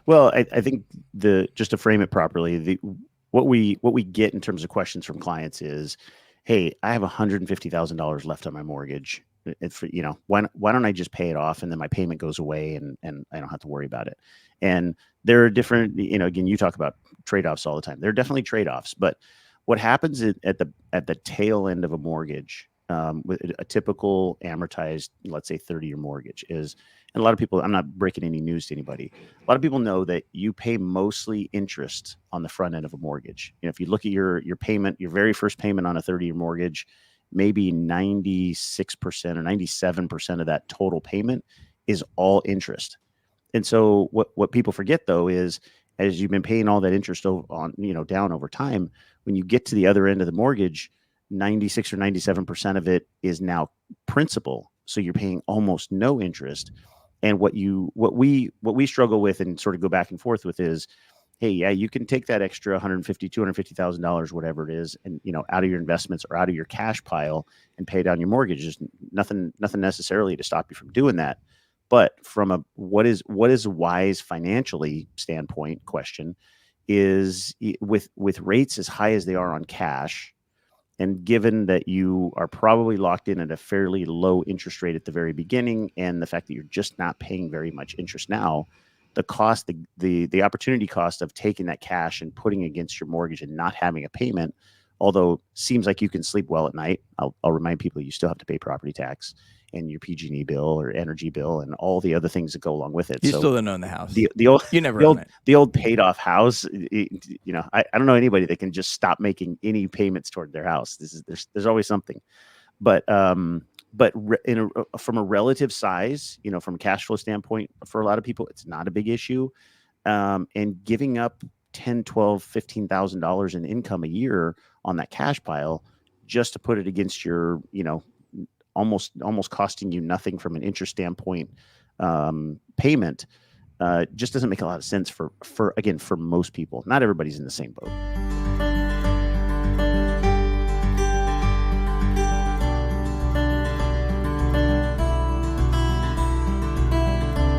Well, I think just to frame it properly, what we get in terms of questions from clients is, hey, I have $150,000 left on my mortgage. Why don't I just pay it off and then my payment goes away and I don't have to worry about it. And there are different, again, you talk about trade-offs all the time. There are definitely trade-offs, but what happens at the tail end of a mortgage, with a typical amortized, let's say 30-year mortgage is, and a lot of people, I'm not breaking any news to anybody. A lot of people know that you pay mostly interest on the front end of a mortgage. If you look at your payment, your very first payment on a 30-year mortgage, maybe 96% or 97% of that total payment is all interest. And so what people forget though is, as you've been paying all that interest on down over time, when you get to the other end of the mortgage, 96 or 97% of it is now principal. So you're paying almost no interest. And what we struggle with and sort of go back and forth with is, hey, yeah, you can take that extra $150,000, $250,000, whatever it is, and out of your investments or out of your cash pile and pay down your mortgage. There's nothing necessarily to stop you from doing that. But from a what is wise financially standpoint question is, with rates as high as they are on cash, and given that you are probably locked in at a fairly low interest rate at the very beginning, and the fact that you're just not paying very much interest now, the cost, the opportunity cost of taking that cash and putting against your mortgage and not having a payment, although seems like you can sleep well at night, I'll remind people you still have to pay property tax and your PG&E bill or energy bill and all the other things that go along with it. You still don't own the house. You never own it. The old paid off house. I don't know anybody that can just stop making any payments toward their house. There's always something, but from a relative size, from a cash flow standpoint, for a lot of people, it's not a big issue. And giving up $10,000, $12,000, $15,000 in income a year on that cash pile just to put it against your, almost costing you nothing from an interest standpoint, payment, just doesn't make a lot of sense for most people. Not everybody's in the same boat.